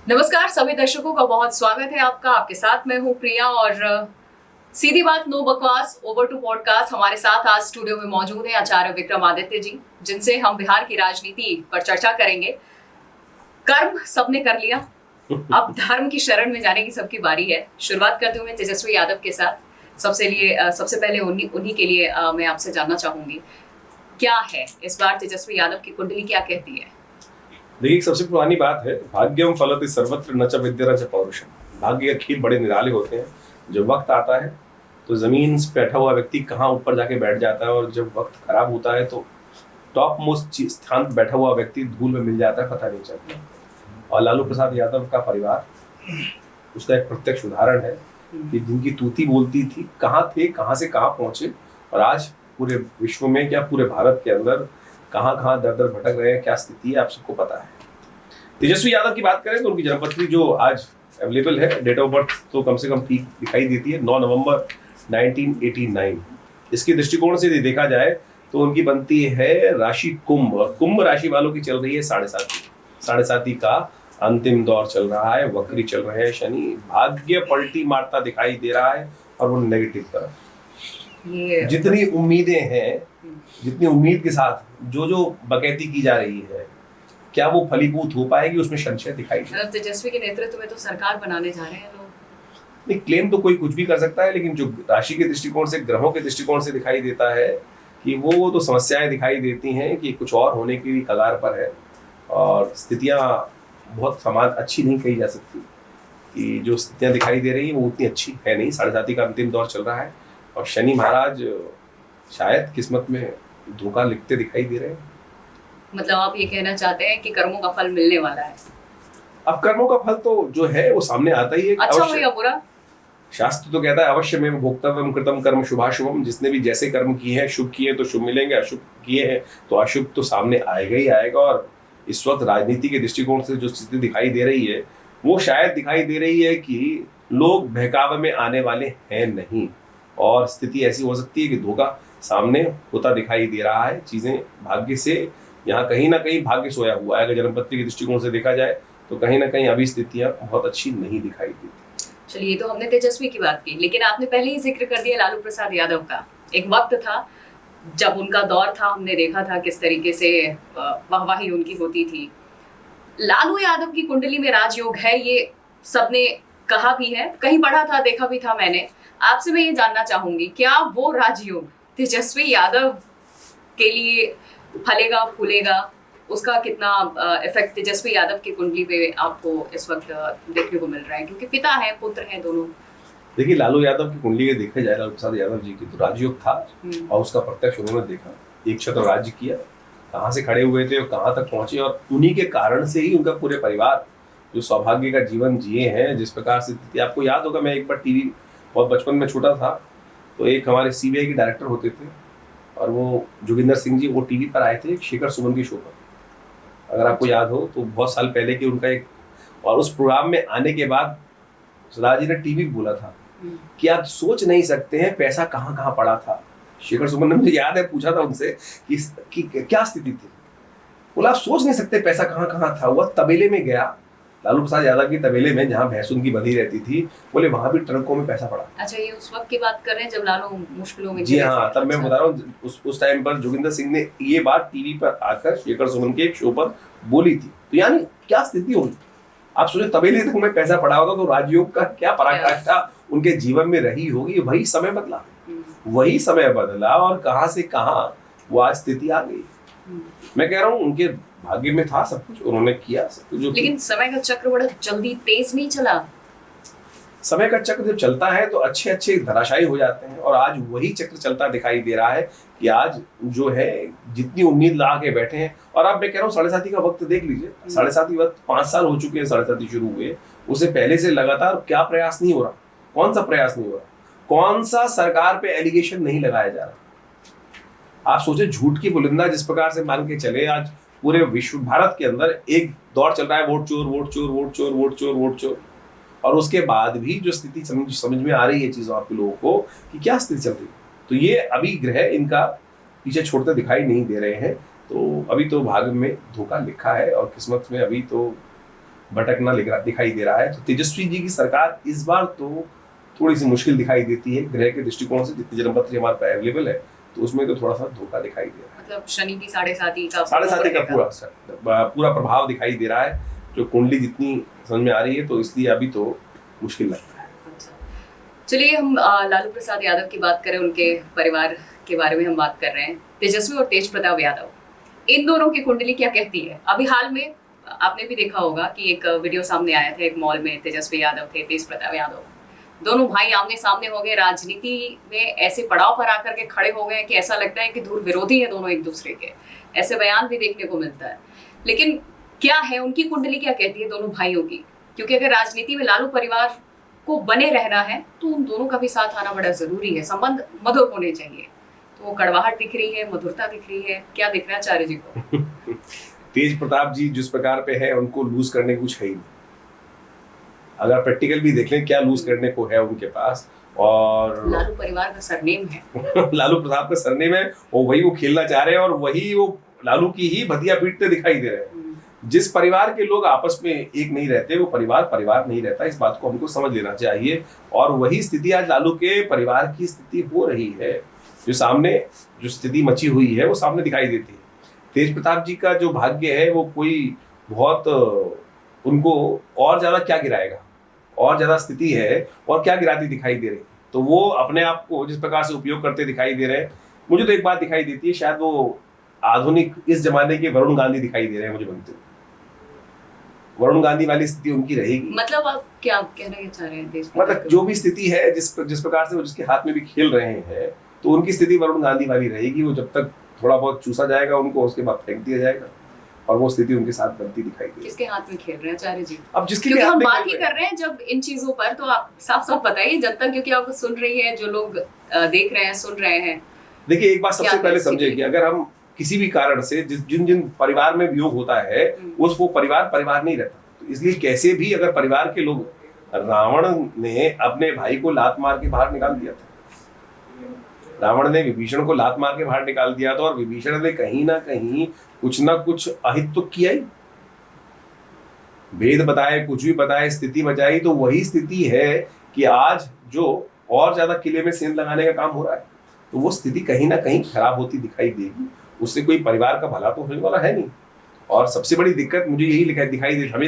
नमस्कार सभी दर्शकों का बहुत स्वागत है आपका। आपके साथ मैं हूँ प्रिया और सीधी बात नो बकवास ओवर टू पॉडकास्ट। हमारे साथ आज स्टूडियो में मौजूद है आचार्य विक्रमादित्य जी, जिनसे हम बिहार की राजनीति पर चर्चा करेंगे। कर्म सबने कर लिया, अब धर्म की शरण में जाने की सबकी बारी है। शुरुआत करते हुए तेजस्वी यादव के साथ। सबसे पहले उन्हीं के लिए मैं आपसे जानना चाहूंगी, क्या है इस बार तेजस्वी यादव की कुंडली क्या कहती है? देखिए, सबसे पुरानी बात है, भाग्यम फलति सर्वत्र न च विद्या न च पौरुषम। भाग्य के खेल बड़े निराले होते हैं। जब वक्त आता है तो जमीन से बैठा हुआ व्यक्ति कहाँ ऊपर जाके बैठ जाता है, और जब वक्त खराब होता है तो टॉप मोस्ट स्थान पर बैठा हुआ व्यक्ति धूल में मिल जाता है, पता नहीं चलता। और लालू प्रसाद यादव का परिवार उसका एक प्रत्यक्ष उदाहरण है कि जिनकी तूती बोलती थी कहाँ थे, कहाँ से कहाँ पहुंचे, और आज पूरे विश्व में या पूरे भारत के अंदर कहाँ कहाँ दर दर भटक रहे हैं, क्या स्थिति है, आप सबको पता है। तेजस्वी यादव की बात करें तो उनकी जन्मपत्री जो आज अवेलेबल है, डेट ऑफ बर्थ तो कम से कम ठीक दिखाई देती है, 9 नवंबर 1989। इसके दृष्टिकोण से देखा जाए तो उनकी बनती है राशि कुंभ, और कुंभ राशि वालों की चल रही है साढ़े साथी का अंतिम दौर चल रहा है। वक्री चल रहे हैं शनि, भाग्य पलटी मारता दिखाई दे रहा है, और वो नेगेटिव तरफ। जितनी उम्मीदें हैं, जितनी उम्मीद के साथ जो बकैती की जा रही है, क्या वो फलीभूत हो पाएगी, उसमें संशय दिखाई दे। तेजस्वी के नेतृत्व में तो सरकार बनाने जा रहे हैं लोग। नहीं, क्लेम तो कोई कुछ भी कर सकता है, लेकिन जो राशि के दृष्टिकोण से, ग्रहों के दृष्टिकोण से दिखाई देता है कि वो तो समस्याएं दिखाई देती हैं कि कुछ और होने की कगार पर है, और स्थितियां बहुत समान अच्छी नहीं कही जा सकती। कि जो स्थितियां दिखाई दे रही है वो उतनी अच्छी है नहीं। साढ़े साथी का अंतिम दौर चल रहा है, और शनि महाराज शायद किस्मत में धोखा लिखते दिखाई दे रहे हैं। मतलब आप ये कहना चाहते हैं कि कर्मों का फल मिलने वाला है? अब कर्मों का फल तो जो है वो सामने आता ही है। अच्छा हो या बुरा? शास्त्र तो कहता है अवश्य में भोक्तव्यम कृतम कर्म शुभाशुभम। जिसने भी जैसे कर्म किए हैं, शुभ किए तो शुभ मिलेंगे, अशुभ किए हैं तो अशुभ तो सामने आएगा ही आएगा। और इस वक्त राजनीति के दृष्टिकोण से जो स्थिति दिखाई दे रही है, वो शायद दिखाई दे रही है कि लोग बहकावे में आने वाले हैं नहीं, और स्थिति ऐसी हो सकती है कि धोखा सामने होता दिखाई दे रहा है। चीजें भाग्य से यहाँ कहीं ना कहीं भाग्य सोया हुआ है। अगर जन्मपत्री के दृष्टिकोण से देखा जाए तो कहीं ना कहीं अभी स्थितियां बहुत अच्छी नहीं दिखाई देती। चलिए, ये तो हमने तेजस्वी की बात की, लेकिन आपने पहले ही जिक्र कर दिया लालू प्रसाद यादव का। एक वक्त था जब उनका दौर था, हमने देखा था किस तरीके से वाहवाही उनकी होती थी। लालू यादव की कुंडली में राजयोग है, ये सबने कहा भी है, कहीं पढ़ा था, देखा भी था मैंने। आपसे मैं ये जानना चाहूंगी, क्या वो राजयोग तेजस्वी यादव के लिए फलेगा फूलेगा? उसका कितना इफेक्ट तेजस्वी यादव की कुंडली पे आपको इस वक्त देखने को मिल रहा है, क्योंकि पिता है पुत्र है दोनों? देखिए, लालू यादव की कुंडली के देखा जाए, लालू प्रसाद यादव जी की तो राजयोग था, और उसका प्रत्यक्ष उन्होंने देखा। एक छत्र राज्य किया, कहाँ से खड़े हुए थे और कहाँ तक पहुंचे, और उन्हीं के कारण से ही उनका पूरे परिवार जो सौभाग्य का जीवन जिए हैं। जिस प्रकार से आपको याद होगा, मैं एक बार टीवी, बहुत बचपन में छोटा था, तो एक हमारे सीबीआई के डायरेक्टर होते थे, और वो जोगिंदर सिंह जी, वो टीवी पर आए थे शेखर सुमन की शो पर, अगर आपको याद हो तो, बहुत साल पहले की उनका एक। और उस प्रोग्राम में आने के बाद सरदार जी ने टीवी बोला था कि आप सोच नहीं सकते हैं पैसा कहाँ कहाँ पड़ा था। शेखर सुमन ने, मुझे याद है, पूछा था उनसे कि क्या स्थिति थी। बोला आप सोच नहीं सकते पैसा कहाँ कहाँ था। वह तबेले में गया, लालू प्रसाद यादव की तबेले में, जहाँ भैंस उनकी बंधी रहती थी, बोले वहां भी ट्रकों में पैसा पड़ा। अच्छा, ये उस वक्त की बात कर रहे हैं जब लालू मुश्किलों में? जी हाँ, तब मैं बता रहा हूँ, उस टाइम पर जोगिंदर सिंह ने ये बात टीवी पर आकर शेखर सुमन के एक शो पर बोली थी। तो यानी क्या स्थिति होगी, आप सोचे तबेले तक में पैसा पड़ा होगा, तो राजयोग का क्या पराकाष्ठा उनके जीवन में रही होगी। वही समय बदला, और कहाँ से कहाँ वो आज स्थिति आ गई। मैं कह रहा हूँ उनके भाग्य में था सब कुछ, उन्होंने किया सब कुछ। लेकिन समय का चक्र बड़ा जल्दी तेज नहीं चला। समय का चक्र जब चलता है तो अच्छे अच्छे धराशायी हो जाते हैं, और आज वही चक्र चलता दिखाई दे रहा है कि आज जो है जितनी उम्मीद ला के बैठे हैं। और अब मैं कह रहा हूँ, साढ़े साथी का वक्त देख लीजिए, साढ़े साथी वक्त 5 साल हो चुके हैं साढ़े साथी शुरू हुए, उससे पहले से लगातार क्या प्रयास नहीं हो रहा। कौन सा प्रयास नहीं हो रहा, कौन सा सरकार पे एलिगेशन नहीं लगाया जा रहा। आप सोचे झूठ की बुलंदा जिस प्रकार से मान के चले, आज पूरे विश्व, भारत के अंदर एक दौर चल रहा है, वोट चोर वोट चोर वोट चोर वोट चोर वोट चोर। और उसके बाद भी जो स्थिति समझ में आ रही है चीजों आपके लोगों को कि क्या स्थिति चल रही है, तो ये अभी ग्रह इनका पीछे छोड़ते दिखाई नहीं दे रहे हैं। तो अभी तो भाग्य में धोखा लिखा है, और किस्मत में अभी तो भटकना दिखाई दे रहा है। तो तेजस्वी जी की सरकार इस बार तो थोड़ी सी मुश्किल दिखाई देती है ग्रह के दृष्टिकोण से। जितनी जन्मपत्री हमारे पास अवेलेबल है तो उसमें तो थोड़ा सा धोखा दिखाई दे रहा है। मतलब शनि की 7.5 का पूरा प्रभाव दिखाई दे रहा है। जो कुंडली जितनी समझ में आ रही है तो इसलिए अभी तो मुश्किल लगता है। अच्छा, चलिए हम लालू प्रसाद यादव की बात करें, उनके परिवार के बारे में हम बात कर रहे हैं। तेजस्वी और तेज प्रताप यादव, इन दोनों की कुंडली क्या कहती है? अभी हाल में आपने भी देखा होगा कि एक वीडियो सामने आया था, एक मॉल में तेजस्वी यादव थे, तेज प्रताप यादव, दोनों भाई आमने सामने हो गए। राजनीति में ऐसे पड़ाव पर आकर के खड़े हो गए कि ऐसा लगता है कि दूर विरोधी है दोनों एक दूसरे के। ऐसे बयान भी देखने को मिलता है। लेकिन क्या है उनकी कुंडली, क्या कहती है दोनों भाइयों की? क्योंकि अगर राजनीति में लालू परिवार को बने रहना है तो उन दोनों का भी साथ आना बड़ा जरूरी है। संबंध मधुर होने चाहिए। तो वो कड़वाहट दिख रही है, मधुरता दिख रही है, क्या दिख रहा है आचार्य जी को? तेज प्रताप जी जिस प्रकार पे है उनको लूज करने कुछ है ही नहीं। अगर प्रैक्टिकल भी देख लें क्या लूज करने को है उनके पास। और लालू परिवार का सरनेम है लालू प्रसाद का सरनेम है और वही वो खेलना चाह रहे हैं और वही वो लालू की ही भतिया पीटते दिखाई दे रहे हैं। जिस परिवार के लोग आपस में एक नहीं रहते वो परिवार नहीं रहता। इस बात को हमको समझ लेना चाहिए। और वही स्थिति आज लालू के परिवार की स्थिति हो रही है। जो सामने जो स्थिति मची हुई है वो सामने दिखाई देती है। तेज प्रताप जी का जो भाग्य है वो कोई बहुत उनको और ज्यादा क्या गिराएगा, और ज्यादा स्थिति है और क्या गिराती दिखाई दे रही। तो वो अपने आप को जिस प्रकार से उपयोग करते दिखाई दे रहे हैं, मुझे तो एक बात दिखाई देती है, शायद वो आधुनिक इस जमाने के वरुण गांधी दिखाई दे रहे हैं मुझे बनते हुए। वरुण गांधी वाली स्थिति उनकी रहेगी। मतलब आप क्या कहना चाह रहे हैं? मतलब जो भी स्थिति है जिस प्रकार से वो जिसके हाथ में भी खेल रहे हैं तो उनकी स्थिति वरुण गांधी वाली रहेगी। वो जब तक थोड़ा बहुत चूसा जाएगा उनको, उसके बाद फेंक दिया जाएगा और वो स्थिति उनके साथ बनती दिखाई देगी। किसके हाथ में खेल रहे हैं आचार्य जी? अब जिसके क्योंकि हम बात ही कर रहे हैं जब इन चीजों पर, तो आप साफ साफ बताइए जनता, क्योंकि आप सुन रही है, जो लोग देख रहे हैं, सुन रहे हैं। देखिए एक बात सबसे पहले समझिए कि अगर हम किसी भी कारण से जिन परिवार में वियोग होता है उस वो परिवार नहीं रहता। तो इसलिए कैसे भी अगर परिवार के लोग, रावण ने अपने भाई को लात मार के बाहर निकाल दिया था। रावण ने विभीषण को लात मार के बाहर निकाल दिया था और विभीषण ने कहीं ना कहीं कुछ ना कुछ अहित तो किया ही। वेद बताए, कुछ भी बताए, स्थिति बचाई। तो वही स्थिति है कि आज जो और ज्यादा किले में सेंध लगाने का काम हो रहा है तो वो स्थिति कहीं ना कहीं खराब होती दिखाई देगी। उससे कोई परिवार का भला तो होने वाला है नहीं। और सबसे बड़ी दिक्कत मुझे यही हमें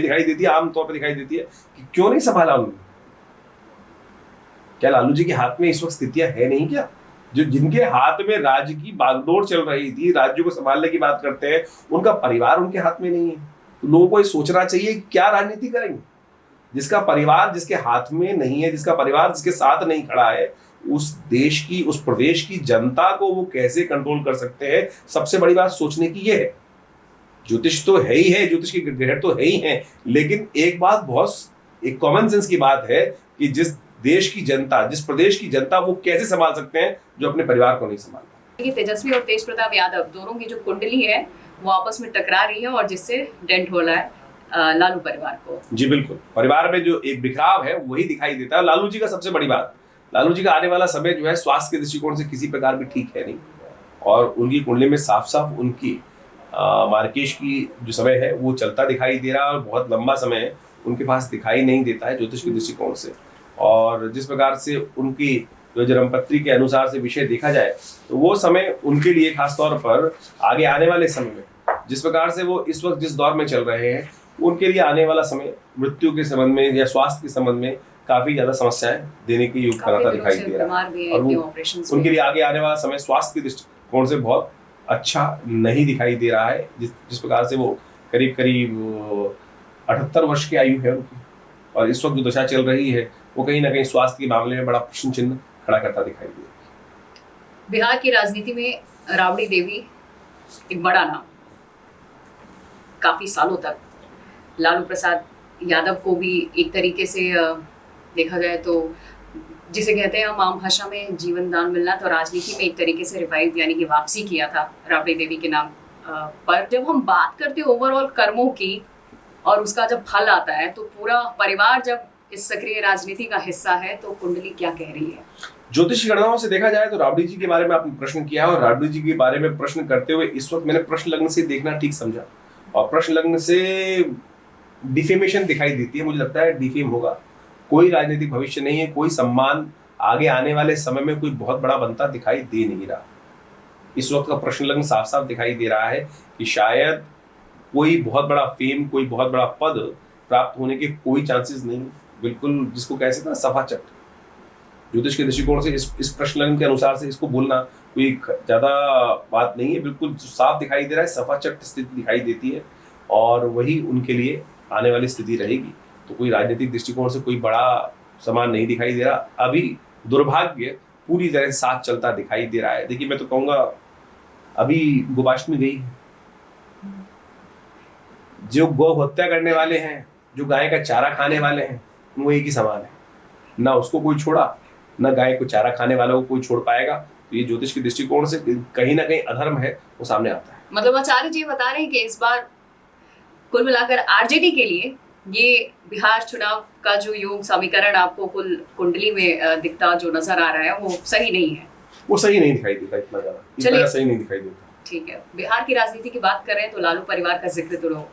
दिखाई देती है, आमतौर पर दिखाई देती है कि क्यों नहीं संभाला उन्होंने। क्या लालू जी के हाथ में इस वक्त स्थितियां है नहीं क्या? जो जिनके हाथ में राज्य की बागडोर चल रही थी, राज्य को संभालने की बात करते हैं, उनका परिवार उनके हाथ में नहीं है। तो लोगों को ये सोचना चाहिए कि क्या राजनीति करेंगे। जिसका परिवार जिसके हाथ में नहीं है, जिसका परिवार जिसके साथ नहीं खड़ा है, उस देश की, उस प्रदेश की जनता को वो कैसे कंट्रोल कर सकते हैं। सबसे बड़ी बात सोचने की ये है। ज्योतिष तो है ही है, ज्योतिष के ग्रह तो है ही है, लेकिन एक बात बहुत एक कॉमन सेंस की बात है कि जिस देश की जनता, जिस प्रदेश की जनता, वो कैसे संभाल सकते हैं जो अपने परिवार को नहीं संभाल पाते। तेजस्वी और तेज प्रताप यादव दोनों की जो कुंडली है वो आपस में टकरा रही है और जिससे डेंट हो रहा है लालू परिवार को। जी बिल्कुल, परिवार में जो एक बिखराव है वही दिखाई देता है। लालू जी का सबसे बड़ी बात, लालू जी का आने वाला समय जो है स्वास्थ्य के दृष्टिकोण से किसी प्रकार भी ठीक है नहीं। और उनकी कुंडली में साफ साफ उनकी मार्केश की जो समय है वो चलता दिखाई दे रहा है और बहुत लंबा समय उनके पास दिखाई नहीं देता है ज्योतिष के दृष्टिकोण से। और जिस प्रकार से उनकी जो जन्मपत्री के अनुसार से विषय देखा जाए तो वो समय उनके लिए खासतौर पर आगे आने वाले समय में, जिस प्रकार से वो इस वक्त जिस दौर में चल रहे हैं, उनके लिए आने वाला समय मृत्यु के संबंध में या स्वास्थ्य के संबंध में काफी ज्यादा समस्याएं देने की युग बनाता दिखाई दे रहा है। और उनके लिए आगे आने वाला समय स्वास्थ्य के दृष्टिकोण से बहुत अच्छा नहीं दिखाई दे रहा है। जिस प्रकार से वो करीब 78 वर्ष की आयु है उनकी, और इस वक्त जो दशा चल रही है वो कहीं ना कहीं स्वास्थ्य के मामले में बड़ा प्रश्न चिन्ह खड़ा करता दिखाई दे रहा है। बिहार की राजनीति में राबड़ी देवी एक बड़ा नाम, काफी सालों तक लालू प्रसाद यादव को भी एक तरीके से देखा जाए तो जिसे कहते हैं हम आम भाषा में जीवन दान मिलना, तो राजनीति में एक तरीके से रिवाइव यानी कि वापसी किया था राबड़ी देवी के नाम पर। जब हम बात करते हैं ओवरऑल कर्मों की और उसका जब फल आता है तो पूरा परिवार जब इस सक्रिय राजनीति का हिस्सा है तो कुंडली क्या कह रही है? ज्योतिष गणनाओं से देखा जाए तो राबड़ी जी के बारे में आपने प्रश्न किया और राबड़ी जी के बारे में प्रश्न करते हुए इस वक्त मैंने प्रश्न लग्न से देखना ठीक समझा। और प्रश्न लग्न से डिफेमेशन दिखाई देती है। मुझे लगता है डिफेम होगा, कोई राजनीतिक भविष्य नहीं है, कोई सम्मान आगे आने वाले समय में कोई बहुत बड़ा बनता दिखाई दे नहीं रहा। इस वक्त का प्रश्न लग्न साफ साफ दिखाई दे रहा है कि शायद कोई बहुत बड़ा फेम, कोई बहुत बड़ा पद प्राप्त होने के कोई चांसेस नहीं। बिल्कुल जिसको कह सकते हैं सफा चट, ज्योतिष के दृष्टिकोण से इस प्रश्न लग्न के अनुसार से इसको बोलना कोई ज्यादा बात नहीं है। बिल्कुल साफ दिखाई दे रहा है, सफा चट स्थिति दिखाई देती है और वही उनके लिए आने वाली स्थिति रहेगी। तो कोई राजनीतिक दृष्टिकोण से कोई बड़ा समान नहीं दिखाई दे रहा। अभी दुर्भाग्य पूरी तरह से साथ चलता दिखाई दे रहा है। देखिए मैं तो कहूंगा अभी गोपाष्टमी गई, जो गौ हत्या करने वाले हैं, जो गाय का चारा खाने वाले हैं, वो एक ही समान है। ना उसको कोई छोड़ा, ना गाय को चारा खाने वालों को कोई छोड़ पाएगा। तो ये ज्योतिष के दृष्टिकोण से कहीं ना कहीं अधर्म है, वो सामने आता है। मतलब आचार्य जी बता रहे हैं कि इस बार कुल मिलाकर आरजेडी के लिए ये बिहार चुनाव का जो योग समीकरण आपको कुल कुंडली में दिखता जो नजर आ रहा है वो सही नहीं है। वो सही नहीं दिखाई देता, इतना ज्यादा इतना सही नहीं दिखाई देता। ठीक है, बिहार की राजनीति की बात कर रहे हैं तो लालू परिवार का जिक्र तो हो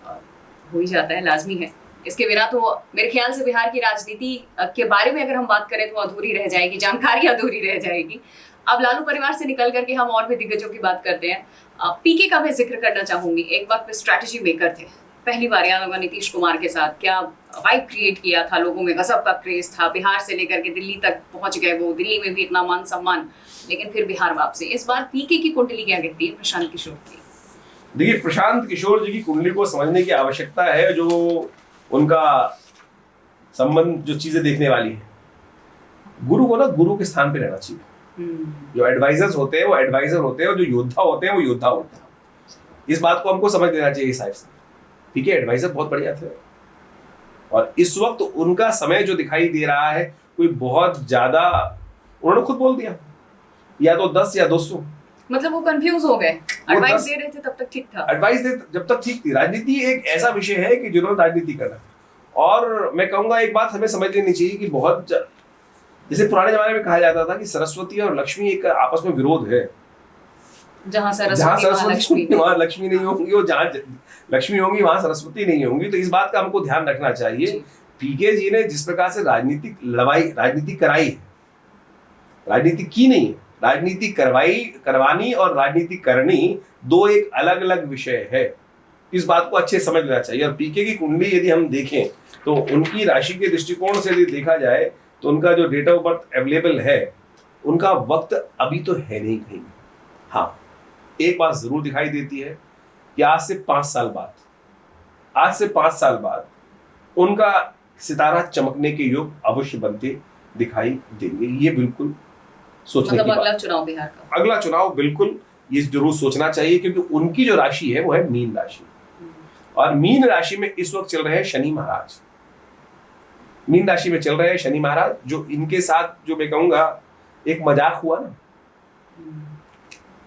ही जाता है, लाजमी है। इसके बिना तो मेरे ख्याल से बिहार की राजनीति के बारे में अगर हम बात करें तो अधूरी रह जाएगी, जानकारी अधूरी रह जाएगी। अब लालू परिवार से निकल करके हम और भी दिग्गजों की बात करते हैं। पीके का मैं जिक्र करना चाहूंगी। एक वक्त पे स्ट्रैटेजी मेकर थे, पहली बार याद होगा नीतीश कुमार के साथ क्या वाइब क्रिएट किया था, लोगों में गजब का क्रेज था, बिहार से लेकर के दिल्ली तक पहुंच गए वो, दिल्ली में भी इतना मान सम्मान, लेकिन फिर बिहार वापसी। इस बार पीके की कुंडली क्या कहती है प्रशांत किशोर की? देखिए प्रशांत किशोर जी की कुंडली को समझने की आवश्यकता है। जो उनका संबंध, जो चीजें देखने वाली है, गुरु को ना गुरु के स्थान पे रहना चाहिए। जो एडवाइजर्स होते हैं वो एडवाइजर होते हैं और जो योद्धा होते हैं वो योद्धा होते हैं। इस बात को हमको समझ लेना चाहिए साहब से। ठीक है, एडवाइजर बहुत बढ़िया थे और इस वक्त उनका समय जो दिखाई दे रहा है कोई बहुत ज्यादा, उन्होंने खुद बोल दिया या तो 10 या 200, मतलब वो कंफ्यूज हो गए। एडवाइस दे रहे थे तब तक ठीक था, एडवाइस दे जब तक ठीक थी। राजनीति एक ऐसा विषय है कि जिन्होंने राजनीति करना, और मैं कहूंगा एक बात हमें समझ लेनी चाहिए कि बहुत जैसे पुराने जमाने में कहा जाता था कि सरस्वती और लक्ष्मी एक आपस में विरोध है। जहाँ सरस्वती वहाँ लक्ष्मी नहीं होंगी, और जहाँ लक्ष्मी होंगी वहां सरस्वती नहीं होंगी। तो इस बात का हमको ध्यान रखना चाहिए। पीके जी ने जिस प्रकार से राजनीतिक लड़ाई, राजनीति कराई है, राजनीति की नहीं है, राजनीति करवानी और राजनीति करनी दो एक अलग अलग विषय है। इस बात को अच्छे समझ लेना चाहिए। और पीके की कुंडली यदि हम देखें तो उनकी राशि के दृष्टिकोण से यदि देखा जाए तो उनका जो डेट ऑफ बर्थ अवेलेबल है, उनका वक्त अभी तो है नहीं कहीं। हाँ, एक बात जरूर दिखाई देती है कि आज से 5 साल बाद उनका सितारा चमकने के योग अवश्य बनते दिखाई देंगे। ये बिल्कुल सोचने की बात। अगला चुनाव बिहार का, अगला चुनाव बिल्कुल ये जरूर सोचना चाहिए, क्योंकि उनकी जो राशि है वो है मीन राशि, और मीन राशि में इस वक्त चल रहे हैं शनि महाराज। मीन राशि में चल रहे हैं शनि महाराज, जो इनके साथ जो मैं कहूंगा एक मजाक हुआ ना,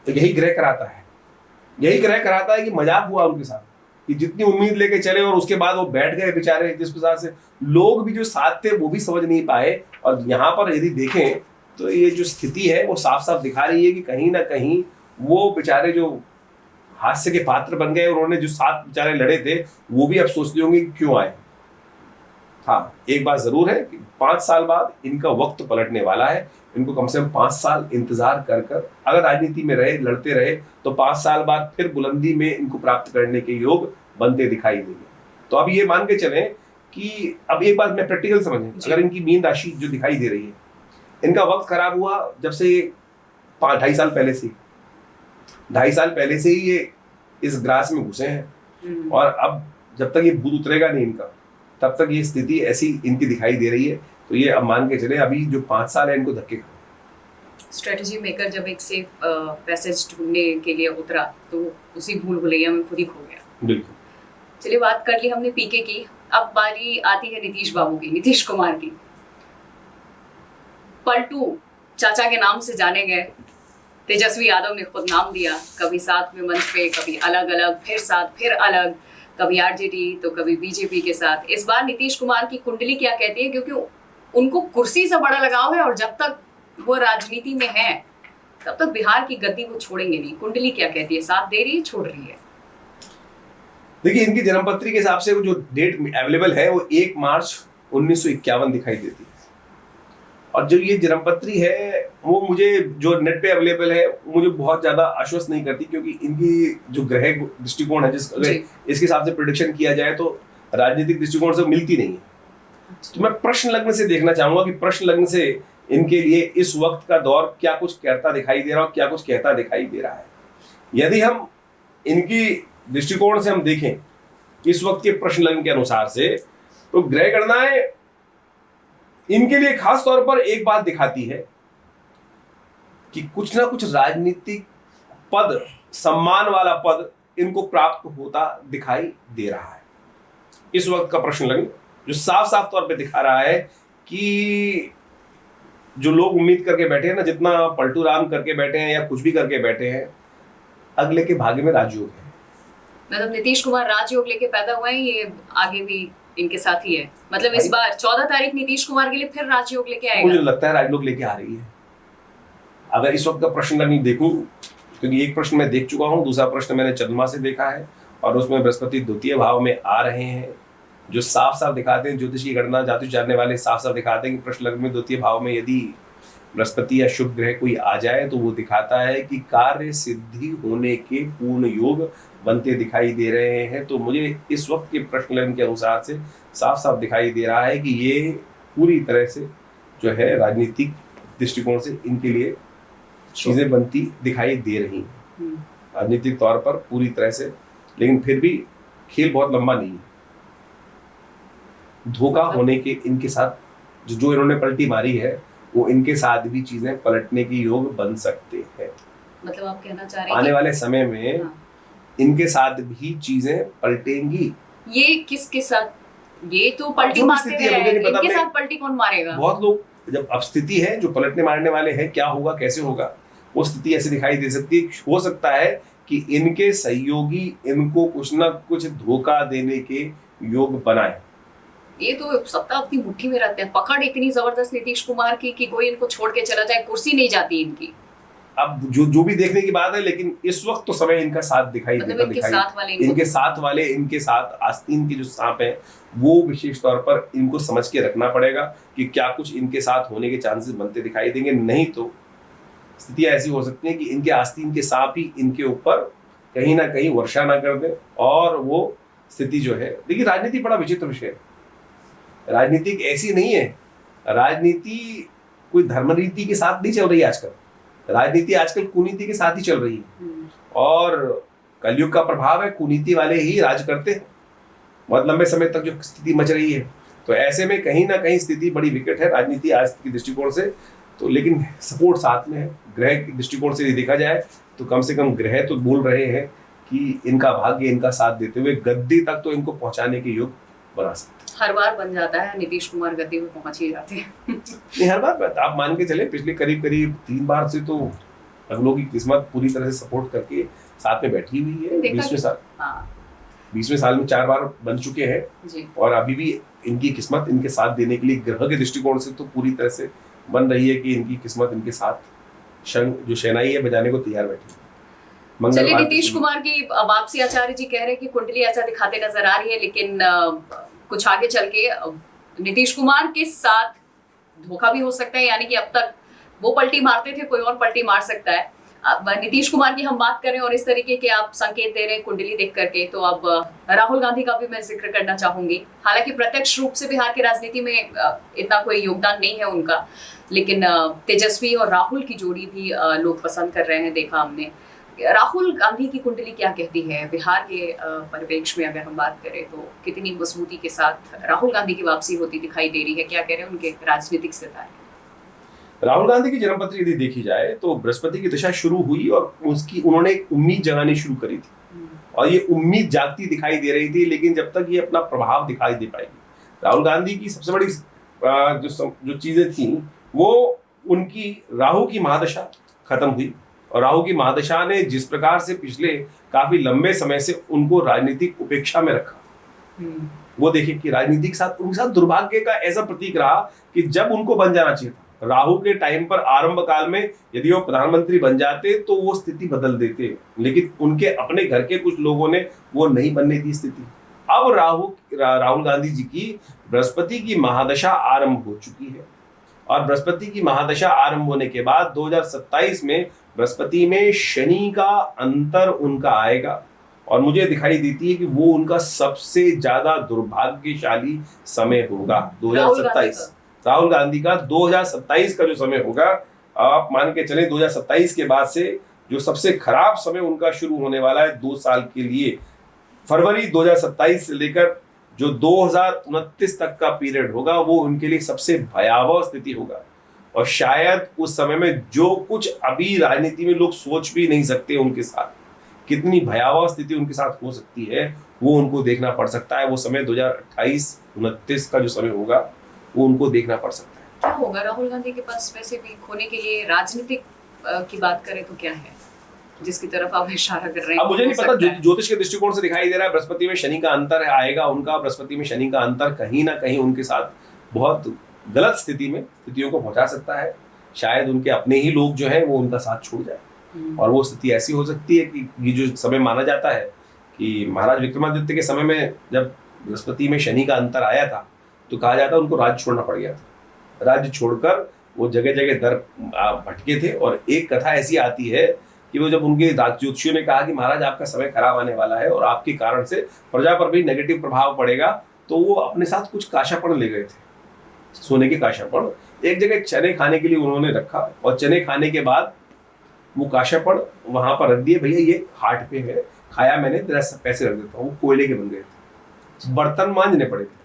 तो यही ग्रह कराता है कि मजाक हुआ उनके साथ, कि जितनी उम्मीद लेके चले और उसके बाद वो बैठ गए बेचारे। जिस प्रकार से लोग भी जो साथ थे वो भी समझ नहीं पाए। और यहाँ पर यदि देखें तो ये जो स्थिति है वो साफ साफ दिखा रही है कि कहीं ना कहीं वो बेचारे जो हास्य के पात्र बन गए, उन्होंने जो साथ बेचारे लड़े थे वो भी अब सोचते होंगे कि क्यों आए। हाँ, एक बात जरूर है कि 5 साल बाद इनका वक्त पलटने वाला है। इनको कम से कम 5 साल इंतजार कर अगर राजनीति में रहे, लड़ते रहे, तो 5 साल बाद फिर बुलंदी में इनको प्राप्त करने के योग बनते दिखाई देंगे। तो अब ये मान के चलें कि अब एक बात मैं प्रैक्टिकल समझें, अगर इनकी मीन राशि जो दिखाई दे रही है, इनका वक्त खराब हुआ जब से 2.5 साल पहले से, 2.5 साल पहले से ही ये इस ग्रास में घुसे हैं। और अब जब तक ये भूत उतरेगा नहीं इनका, तब तक ये स्थिति ऐसी इनकी दिखाई दे रही है। तो ये अब मान के चले अभी जो 5 साल है इनको धक्के खाए। स्ट्रेटजी मेकर जब एक सेफ पैसेज ढूंढने के लिए उतरा तो उसी भूल भुलैया में खुद ही खो गया। बिल्कुल। चलिए, बात कर ली हमने पीके की, अब बारी आती है नीतीश बाबू की, नीतीश कुमार की। पलटू चाचा के नाम से जाने गए, तेजस्वी यादव ने खुद नाम दिया, कभी साथ में मंच पे, कभी अलग अलग, फिर साथ, फिर अलग, कभी आरजेडी तो कभी बीजेपी के साथ। इस बार नीतीश कुमार की कुंडली क्या कहती है? क्योंकि उनको कुर्सी से बड़ा लगाव है और जब तक वो राजनीति में है तब तक बिहार की गद्दी वो छोड़ेंगे नहीं। कुंडली क्या कहती है? साथ दे रही है, छोड़ रही है? देखिए, इनकी जन्मपत्री के हिसाब से वो जो डेट अवेलेबल है वो 1 मार्च 1951 दिखाई देती है। और जो ये जन्मपत्री है वो मुझे जो नेट पे अवेलेबल है मुझे बहुत ज्यादा आश्वस्त नहीं करती, क्योंकि इनकी जो ग्रह दृष्टिकोण है जिस अगर इसके हिसाब से प्रिडिक्शन किया जाए तो राजनीतिक दृष्टिकोण से मिलती नहीं है। तो मैं प्रश्न लग्न से देखना चाहूंगा कि प्रश्न लग्न से इनके लिए इस वक्त का दौर क्या कुछ कहता दिखाई दे रहा है, क्या कुछ कहता दिखाई दे रहा है। यदि हम इनकी दृष्टिकोण से हम देखें इस वक्त के प्रश्न लग्न के अनुसार से, तो ग्रह गणनाएं इनके लिए खास तौर पर एक बात दिखाती है कि कुछ ना कुछ राजनीतिक पद, सम्मान वाला पद इनको प्राप्त होता दिखाई दे रहा है। इस वक्त का प्रश्न लग्न जो साफ साफ तौर पे दिखा रहा है कि जो लोग उम्मीद करके बैठे हैं ना, जितना पलटू राम करके बैठे हैं या कुछ भी करके बैठे हैं, अगले के भाग्य में राजयोग है। मतलब नीतीश कुमार राजयोग लेके पैदा हुए हैं, ये आगे भी इनके साथ ही है। मतलब इस बार 14 तारीख नीतीश कुमार के लिए फिर राजयोग लेके आएगा। मुझे लगता है राजयोग लेके आ रही है। अगर इस वक्त का प्रश्न लग्न देखूं, क्योंकि एक प्रश्न मैं देख चुका हूं, दूसरा प्रश्न मैंने चंद्रमा से देखा है और उसमें बृहस्पति द्वितीय भाव में आ रहे हैं, जो साफ साफ दिखाते हैं, ज्योतिष की गणना ज्योतिष जानने वाले साफ साफ दिखाते हैं कि प्रश्न लग्न में द्वितीय भाव में यदि बृहस्पति या शुभ ग्रह कोई आ जाए तो वो दिखाता है कि कार्य सिद्धि होने के पूर्ण योग बनते दिखाई दे रहे हैं। तो मुझे इस वक्त के प्रश्न लग्न के अनुसार से साफ साफ दिखाई दे रहा है कि ये पूरी तरह से जो है राजनीतिक दृष्टिकोण से इनके लिए चीजें बनती दिखाई दे रही हैं राजनीतिक तौर पर पूरी तरह से। लेकिन फिर भी खेल बहुत लंबा नहीं है। धोखा होने के इनके साथ जो इन्होंने पलटी मारी है वो इनके साथ भी चीजें पलटने की योग बन सकते हैं। मतलब आप कहना चाह रहे हैं आने वाले समय में इनके साथ भी चीजें पलटेंगी। ये किसके साथ? ये तो पलटी मारते हैं, इनके साथ पलटी कौन मारेगा? बहुत लोग जब अब स्थिति है जो पलटने मारने वाले हैं, क्या होगा कैसे होगा, वो स्थिति ऐसे दिखाई दे सकती है। हो सकता है कि इनके सहयोगी इनको कुछ ना कुछ धोखा देने के योग बनाए। ये तो सत्ता अपनी मुट्ठी में रखते हैं। पकड़ इतनी जबरदस्त नीतीश कुमार की कि कोई इनको छोड़ के चला जाए, कुर्सी नहीं जाती इनकी। अब जो भी देखने की बात है, लेकिन इस वक्त तो समय इनका साथ दिखाई देता इनके दिखाई इनके साथ आस्तीन के जो सांप है वो विशेष तौर पर इनको समझ के रखना पड़ेगा कि क्या कुछ इनके साथ होने के चांसेस बनते दिखाई देंगे। नहीं तो स्थितियां ऐसी हो सकती हैं कि इनके आस्तीन के सांप ही इनके ऊपर कहीं ना कहीं वर्षा ना कर दे और वो स्थिति जो है। देखिए, राजनीति बड़ा विचित्र विषय है। राजनीति ऐसी नहीं है, राजनीति कोई धर्म रीति के साथ नहीं चल रही है आजकल। राजनीति आजकल कुनीति के साथ ही चल रही है और कलयुग का प्रभाव है, कुनीति वाले ही राज करते हैं बहुत लंबे समय तक जो स्थिति मच रही है। तो ऐसे में कहीं ना कहीं स्थिति बड़ी विकट है राजनीति आज की दृष्टिकोण से। तो लेकिन सपोर्ट साथ में है। ग्रह के दृष्टिकोण से देखा जाए तो कम से कम ग्रह तो बोल रहे हैं कि इनका भाग्य इनका साथ देते हुए गद्दी तक तो इनको पहुंचाने के योग बना सकते। हर बार बन जाता है, नीतीश कुमार गद्दी में पहुंच ही जाते हैं। नहीं, हर बार आप मान के चले पिछले करीब 3 बार से तो अगलों की किस्मत पूरी तरह से सपोर्ट करके साथ में बैठी हुई है। 20वें साल में 4 बार बन चुके हैं और अभी भी इनकी किस्मत इनके साथ देने के लिए ग्रह के दृष्टिकोण से तो पूरी तरह से बन रही है कि इनकी किस्मत इनके साथ शंख जो शहनाई है बजाने को तैयार बैठी। चलिए, नीतीश कुमार की वापसी आचार्य जी कह रहे हैं कि कुंडली ऐसा दिखाते नजर आ रही है, लेकिन कुछ आगे चल के नीतीश कुमार के साथ धोखा भी हो सकता है। यानी कि अब तक वो पलटी मारते थे, कोई और पलटी मार सकता है। अब नीतीश कुमार की हम बात करें और इस तरीके के आप संकेत दे रहे हैं कुंडली देख करके, तो अब राहुल गांधी का भी मैं जिक्र करना चाहूंगी। हालांकि प्रत्यक्ष रूप से बिहार की राजनीति में इतना कोई योगदान नहीं है उनका, लेकिन तेजस्वी और राहुल की जोड़ी भी लोग पसंद कर रहे हैं, देखा हमने। राहुल गांधी की कुंडली क्या कहती है बिहार के परिप्रेक्ष्य में? अगर हम बात करें तो कितनी मजबूती के साथ राहुल गांधी की वापसी होती दिखाई दे रही है? क्या कह रहे हैं उनके राजनीतिक सितारे? राहुल गांधी की जन्मपत्री यदि देखी जाए तो बृहस्पति की दिशा शुरू हुई और उन्होंने एक उम्मीद जगानी शुरू करी थी और ये उम्मीद जागती दिखाई दे रही थी, लेकिन जब तक ये अपना प्रभाव दिखाई दे पाएगी। राहुल गांधी की सबसे बड़ी जो चीजें थी वो उनकी राहु की महादशा खत्म हुई और राहु की महादशा ने जिस प्रकार से पिछले काफी लंबे समय से उनको राजनीतिक उपेक्षा में रखा, वो देखिए कि राजनीति के साथ उनके साथ दुर्भाग्य का ऐसा प्रतीक रहा कि जब उनको बन जाना चाहिए था, राहु के टाइम पर आरंभ काल में यदि वो प्रधानमंत्री बन जाते तो वो स्थिति बदल देते, लेकिन उनके अपने घर के कुछ लोगों ने वो नहीं बनने दी स्थिति। अब राहुल गांधी जी की बृहस्पति की महादशा आरंभ हो चुकी है, और बृहस्पति की महादशा आरंभ होने के बाद 2027 में बृहस्पति में शनि का अंतर उनका आएगा, और मुझे दिखाई देती है कि वो उनका सबसे ज्यादा दुर्भाग्यशाली समय होगा 2027। राहुल गांधी का 2027 का जो समय होगा, आप मान के चले 2027 के बाद से जो सबसे खराब समय उनका शुरू होने वाला है 2 साल के लिए, फरवरी 2027 से लेकर जो 2029 तक का पीरियड होगा वो उनके लिए सबसे भयावह स्थिति होगा। और शायद उस समय में जो कुछ अभी राजनीति में लोग सोच भी नहीं सकते उनके साथ कितनी भयावह स्थिति उनके साथ हो सकती है, वो उनको देखना पड़ सकता है। वो समय 2028-29 का जो समय होगा वो उनको देखना पड़ सकता है। क्या होगा राहुल गांधी के पास वैसे भी खोने के लिए? राजनीतिक की बात करें तो क्या है जिसकी तरफ आप इशारा कर रहे हैं? अब मुझे नहीं पता, ज्योतिष के दृष्टिकोण से दिखाई दे रहा है बृहस्पति में शनि का अंतर आएगा उनका। बृहस्पति में शनि का अंतर कहीं ना कहीं उनके साथ बहुत गलत स्थितियों को पहुंचा सकता है। शायद उनके अपने ही लोग जो है वो उनका साथ छोड़ जाए, और वो स्थिति ऐसी हो सकती है कि ये जो समय माना जाता है कि महाराज विक्रमादित्य के समय में जब बृहस्पति में शनि का अंतर आया था तो कहा जाता है उनको राज्य छोड़ना पड़ गया था। राज्य छोड़कर वो जगह जगह दर भटके थे, और एक कथा ऐसी आती है कि वो जब उनके ज्योतिषियों ने कहा कि महाराज आपका समय खराब आने वाला है और आपके कारण से प्रजा पर भी नेगेटिव प्रभाव पड़ेगा, तो वो अपने साथ कुछ काशापण ले गए थे, सोने के काशापण। एक जगह चने खाने के लिए उन्होंने रखा, और चने खाने के बाद वो काशापण वहां पर रख दिए, भैया ये हाट पे है, खाया मैंने, तेरा पैसे रख देता हूँ। वो कोयले के बन गए थे, बर्तन मांजने पड़े थे।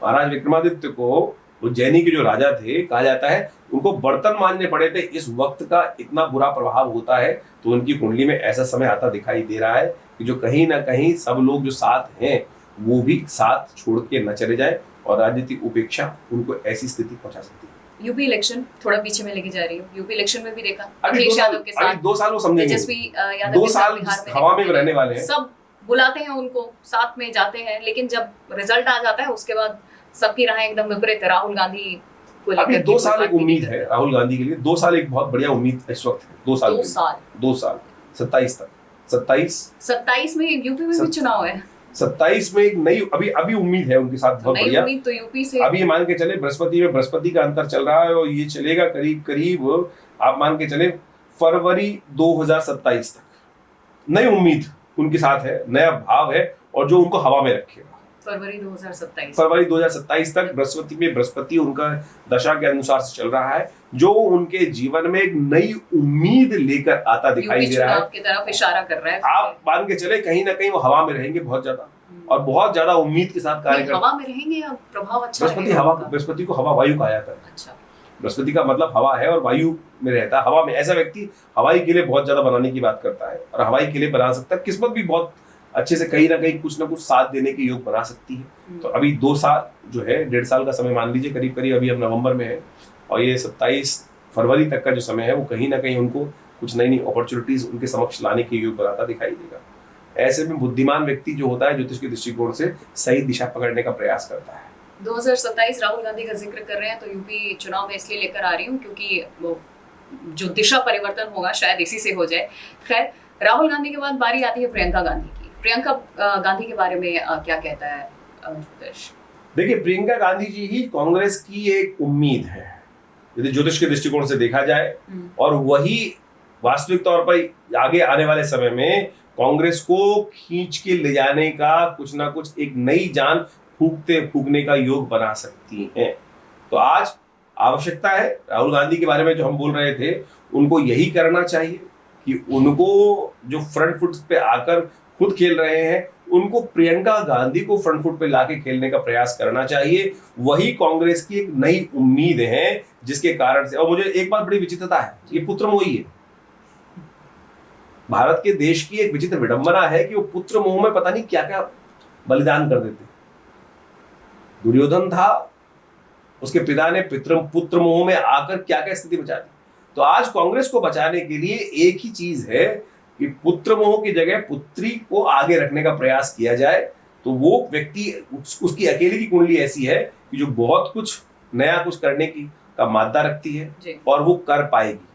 महाराज विक्रमादित्य को उज्जैनी के जो राजा थे, कहा जाता है उनको बर्तन मांजने पड़े थे। इस वक्त का इतना बुरा प्रभाव होता है, तो उनकी कुंडली में ऐसा समय आता दिखाई दे रहा है कि जो कहीं ना कहीं सब लोग जो साथ हैं वो भी साथ छोड़ के न चले जाए, और राजनीतिक उपेक्षा उनको ऐसी स्थिति पहुंचा सकती है। यूपी इलेक्शन थोड़ा पीछे में लेके जा रही हूँ। यूपी इलेक्शन में भी देखा अखिलेश यादव के साथ 2 साल वो समझेंगे, तेजस्वी यादव 2 साल हवा में रहने वाले हैं। सब बुलाते हैं उनको, साथ में जाते हैं, लेकिन जब रिजल्ट आ जाता है उसके बाद सबकी राहें एकदम विपरीत है। राहुल गांधी को अभी 2 साल एक उम्मीद है राहुल गांधी के लिए। 2 साल एक बहुत बढ़िया उम्मीद इस वक्त है। 2 साल 27 तक 27 में यूपी में भी चुनाव है। 27 में एक नई अभी उम्मीद है उनके साथ, बहुत बढ़िया उम्मीद। तो यूपी से अभी मान के चले बृहस्पति का अंतर चल रहा है, और ये चलेगा करीब आप मान के चले फरवरी 2027 तक। नई उम्मीद उनके साथ है, नया भाव है, और जो उनको हवा में रखेगा। फरवरी 2027 तक बृहस्पति उनका दशा के अनुसार से चल रहा है, जो उनके जीवन में एक नई उम्मीद लेकर आता दिखाई दे रहा है, की तरफ इशारा कर रहा है। आप मान के चले कहीं ना कहीं वो हवा में रहेंगे बहुत ज्यादा, और बहुत ज्यादा उम्मीद के साथ कार्य करेंगे। हवा में रहेंगे या प्रभाव अच्छा रहेगा? बृहस्पति को हवा वायु कहा जाता है। अच्छा, बृहस्पति का मतलब हवा है, और वायु में रहता है। हवा में ऐसा व्यक्ति हवाई किले बहुत ज्यादा बनाने की बात करता है, और हवाई किले बना सकता है। किस्मत भी बहुत अच्छे से कहीं ना कहीं कुछ ना कुछ साथ देने के योग बना सकती है। तो अभी 2 साल जो है, 1.5 साल का समय मान लीजिए करीब, अभी हम नवंबर में है, और ये 27 फरवरी तक का जो समय है वो कहीं ना कहीं उनको कुछ नई अपॉर्चुनिटीज उनके समक्ष लाने के योग बनाता दिखाई देगा। ऐसे में बुद्धिमान व्यक्ति जो होता है ज्योतिष के दृष्टिकोण से सही दिशा पकड़ने का प्रयास करता है। 2027 राहुल गांधी का जिक्र कर रहे हैं, तो यूपी चुनाव में इसलिए लेकर आ रही हूँ क्योंकि वो जो दिशा परिवर्तन होगा शायद इसी से हो जाए। खैर, राहुल गांधी के बाद बारी आती है प्रियंका गांधी की। प्रियंका गांधी के बारे में क्या कहता है ज्योतिष? देखिए, प्रियंका गांधी जी ही कांग्रेस की एक उम्मीद है यदि ज्योतिष के दृष्टिकोण से देखा जाए, और वही वास्तविक तौर पर आगे आने वाले समय में कांग्रेस को खींच के ले जाने का कुछ ना कुछ एक नई जान फूकने का योग बना सकती हैं। तो आज आवश्यकता है राहुल गांधी के बारे में जो हम बोल रहे थे, उनको यही करना चाहिए कि उनको जो फ्रंट फुट पे आकर खुद खेल रहे हैं, उनको प्रियंका गांधी को फ्रंट फुट पे लाके खेलने का प्रयास करना चाहिए। वही कांग्रेस की एक नई उम्मीद है, जिसके कारण से, और मुझे एक बात बड़ी विचित्रता है, ये पुत्र मोही है। भारत के देश की एक विचित्र विडंबना है कि वो पुत्र मोह में पता नहीं क्या क्या बलिदान कर देते। दुर्योधन था, उसके पिता ने पुत्र मोह में आकर क्या क्या स्थिति बचा दी। तो आज कांग्रेस को बचाने के लिए एक ही चीज है कि पुत्र मोह की जगह पुत्री को आगे रखने का प्रयास किया जाए। तो वो व्यक्ति, उसकी अकेले की कुंडली ऐसी है कि जो बहुत कुछ नया कुछ करने की का मादा रखती है जी। और वो कर पाएगी।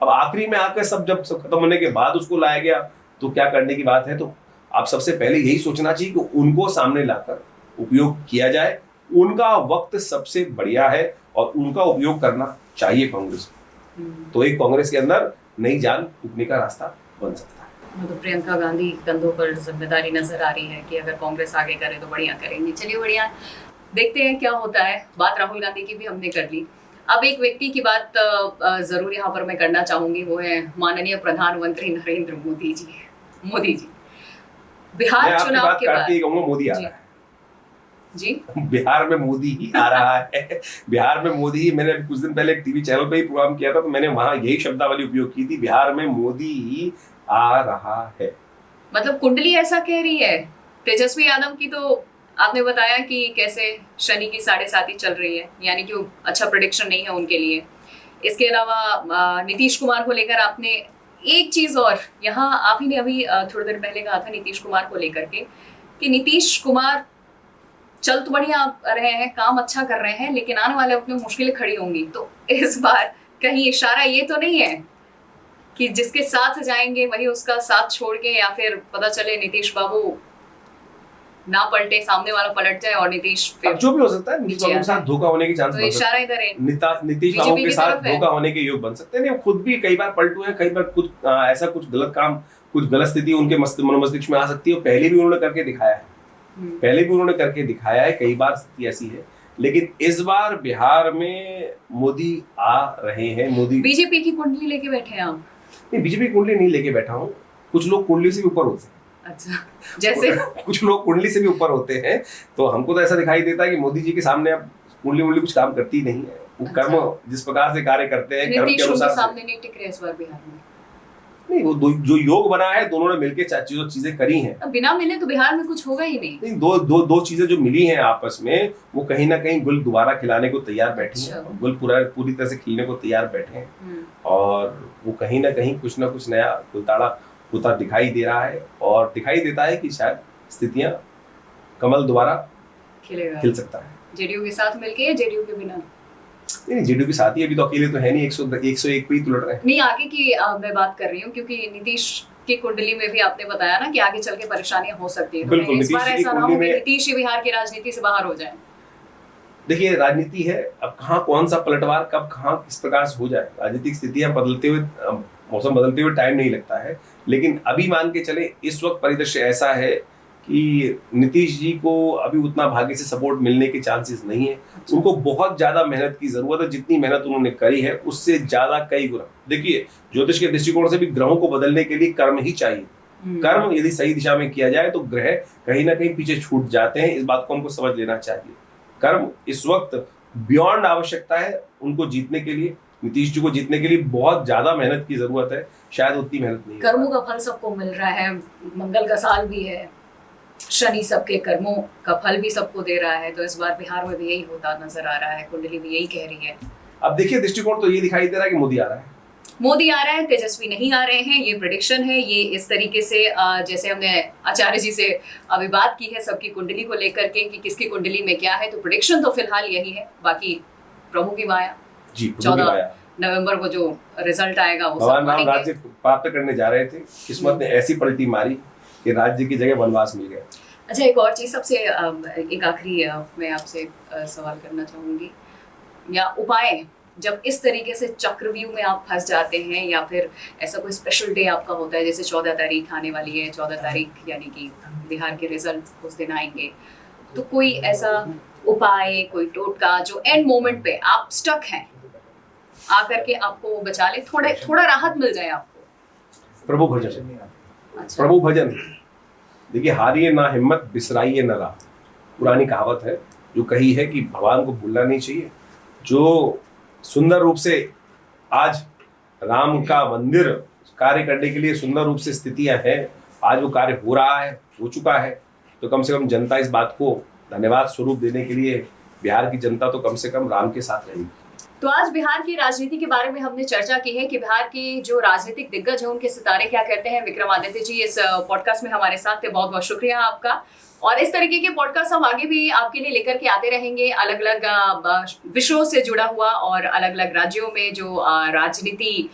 अब आखिरी में आकर जब सब खत्म होने के बाद उसको लाया गया तो क्या करने की बात है, तो आप सबसे पहले यही सोचना चाहिए कि उनको सामने लाकर उपयोग किया जाए। उनका वक्त सबसे बढ़िया है और उनका उपयोग करना चाहिए कांग्रेस को। तो एक कांग्रेस के अंदर नई जान फूकने का रास्ता बन सकता है। तो प्रियंका गांधी कंधों पर जिम्मेदारी नजर आ रही है कि अगर कांग्रेस आगे करे तो बढ़िया करेंगी। चलिए बढ़िया, देखते हैं क्या होता है। बात राहुल गांधी की भी हमने कर ली। अब एक व्यक्ति की बात जरूर यहाँ पर मैं करना चाहूंगी, वो है माननीय प्रधानमंत्री नरेंद्र मोदी जी। मोदी जी बिहार चुनाव के बाद मोदी आ रहा है जी, बिहार में मोदी ही आ रहा है। बिहार में मोदी ही, मैंने कुछ दिन पहले एक टीवी चैनल पे ही प्रोग्राम किया था तो मैंने वहां यही शब्दावली उपयोग की थी, बिहार में मोदी ही आ रहा है। मतलब कुंडली ऐसा कह रही है। तेजस्वी यादव की तो आपने बताया कि कैसे शनि की 7.5 चल रही है, यानी कि अच्छा प्रेडिक्शन नहीं है उनके लिए। इसके अलावा नीतीश कुमार को लेकर आपने एक चीज और यहाँ आप ही ने अभी थोड़ी देर पहले कहा था नीतीश कुमार को लेकर के कि नीतीश कुमार चल तो बढ़िया रहे हैं, काम अच्छा कर रहे हैं, लेकिन आने वाले वक्त में मुश्किलें खड़ी होंगी। तो इस बार कहीं इशारा ये तो नहीं है कि जिसके साथ जाएंगे वही उसका साथ छोड़ के, या फिर पता चले नीतीश बाबू ना पलटे, सामने वाला पलट जाए और नीतीश फिर जो भी हो सकता है, नीतीश बाबू के साथ धोखा होने की चांस तो इशारा इधर है। नीतीश बाबू के साथ धोखा होने के योग बन सकते हैं। खुद भी कई बार पलटू है, कई बार कुछ ऐसा कुछ गलत काम, कुछ गलत स्थिति उनके मनोमस्तिष्क में आ सकती है। पहले भी उन्होंने करके दिखाया है, कई बार स्थिति ऐसी है। लेकिन इस बार बिहार में मोदी आ रहे हैं। मोदी बीजेपी की कुंडली लेके बैठे हैं आप? नहीं, बीजेपी की कुंडली नहीं लेके बैठा हूँ। कुछ लोग कुंडली से भी ऊपर होते हैं। अच्छा, जैसे कुछ लोग कुंडली से भी ऊपर होते हैं, तो हमको तो ऐसा दिखाई देता है कि मोदी जी के सामने अब कुंडली कुछ काम करती नहीं है। वो कर्म जिस प्रकार से कार्य करते हैं, कर्म के अनुसार सामने नहीं टिक रहे इस बार बिहार में। नहीं, वो जो योग बना है, दोनों ने मिलकर जो चीजें करी हैं। बिना मिले तो बिहार में कुछ होगा ही नहीं। दो चीजें जो मिली हैं आपस में, वो कहीं ना कहीं गुल दोबारा खिलाने को तैयार बैठी हैं। गुल पूरी तरह से खिलने को तैयार बैठे हैं और वो कहीं ना कहीं कुछ ना कुछ नया गुलताड़ा होता दिखाई दे रहा है और दिखाई देता है कि शायद स्थितियां, कमल दोबारा खिल सकता है। जेडीयू के साथ मिलके या जेडीयू के बिना? नहीं, जेडीयू के साथ ही, अभी तो अकेले तो है नहीं, 101 पे ही तो लड़ रहे हैं। नहीं, आगे की मैं बात कर रही हूँ, क्योंकि नीतीश की कुंडली में भी आपने बताया ना कि आगे चल के परेशानियां हो सकती है। बिल्कुल, इस बार ऐसा ना हो कि नीतीश ही बिहार की राजनीति से बाहर हो जाए। देखिए, राजनीति है, अब कहाँ कौन सा पलटवार कब कहाँ किस प्रकार से हो जाए। राजनीतिक स्थितियां बदलते हुए, मौसम बदलते हुए टाइम नहीं लगता है। लेकिन अभी मान के चले, इस वक्त परिदृश्य ऐसा है कि नीतीश जी को अभी उतना भाग्य से सपोर्ट मिलने के चांसेस नहीं है। उनको बहुत ज्यादा मेहनत की जरूरत है। जितनी मेहनत उन्होंने करी है उससे ज्यादा कई गुना। देखिए, ज्योतिष के दृष्टिकोण से भी ग्रहों को बदलने के लिए कर्म ही चाहिए। कर्म यदि सही दिशा में किया जाए तो ग्रह कहीं ना कहीं पीछे छूट जाते हैं। इस बात को हमको समझ लेना चाहिए। कर्म इस वक्त बियॉन्ड आवश्यकता है उनको जीतने के लिए। नीतीश जी को जीतने के लिए बहुत ज्यादा मेहनत की जरूरत है, शायद उतनी मेहनत नहीं। कर्मों का फल सबको मिल रहा है, मंगल का साल भी है, शनि सबके कर्मों का फल भी सबको दे रहा है। तो इस बार बिहार में भी यही होता नजर आ रहा है, कुंडली भी यही कह रही है। अब देखिए, दृष्टिकोण तो ये दिखाई दे रहा है कि मोदी आ रहा है, तेजस्वी नहीं आ रहे हैं, ये प्रेडिक्शन है। ये इस तरीके से जैसे हमने आचार्य जी से अभी बात की है सबकी कुंडली को लेकर के कि किसकी कुंडली में क्या है, तो प्रेडिक्शन तो फिलहाल यही है। बाकी प्रभु की माया, 14 नवंबर को जो रिजल्ट आएगा वो भगवान राम राज्य प्राप्त करने जा रहे थे, किस्मत ने ऐसी पलटी मारी कि राज्य की जगह वनवास मिल गया। अच्छा, एक और चीज सबसे एक आखिरी मैं आपसे सवाल करना चाहूंगी, या उपाय, जब इस तरीके से चक्रव्यूह में आप फंस जाते हैं या फिर ऐसा कोई स्पेशल डे आपका होता है, जैसे 14 तारीख आने वाली है, 14 तारीख यानी कि बिहार के रिजल्ट उस दिन आएंगे, तो कोई ऐसा उपाय, कोई टोटका जो एंड मोमेंट पे आप स्टक हैं, आकर के आपको बचा ले, थोड़ा राहत मिल जाए आपको? प्रभु भजन। अच्छा। प्रभु भजन। देखिए, हारिए ना हिम्मत, बिसराइए ना राह, पुरानी कहावत है जो कही है कि भगवान को भूलना नहीं चाहिए। जो सुंदर रूप से आज राम का मंदिर कार्य करने के लिए सुंदर रूप से स्थितियां हैं, आज वो कार्य हो रहा है, हो चुका है, तो कम से कम जनता इस बात को धन्यवाद स्वरूप देने के लिए, बिहार की जनता तो कम से कम राम के साथ रहेगी। तो आज बिहार की राजनीति के बारे में हमने चर्चा की है कि बिहार की जो राजनीतिक दिग्गज है उनके सितारे क्या कहते हैं। विक्रमादित्य जी इस पॉडकास्ट में हमारे साथ थे, बहुत बहुत शुक्रिया आपका। और इस तरीके के पॉडकास्ट हम आगे भी आपके लिए लेकर के आते रहेंगे, अलग अलग विषयों से जुड़ा हुआ और अलग अलग राज्यों में जो राजनीति,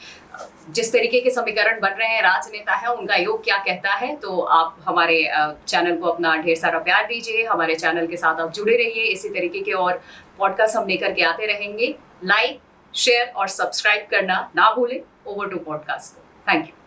जिस तरीके के समीकरण बन रहे हैं, राजनेता है उनका योग क्या कहता है। तो आप हमारे चैनल को अपना ढेर सारा प्यार दीजिए, हमारे चैनल के साथ आप जुड़े रहिए। इसी तरीके के और पॉडकास्ट हम लेकर के आते रहेंगे। लाइक, शेयर और सब्सक्राइब करना ना भूलें। Over to podcast. Thank you.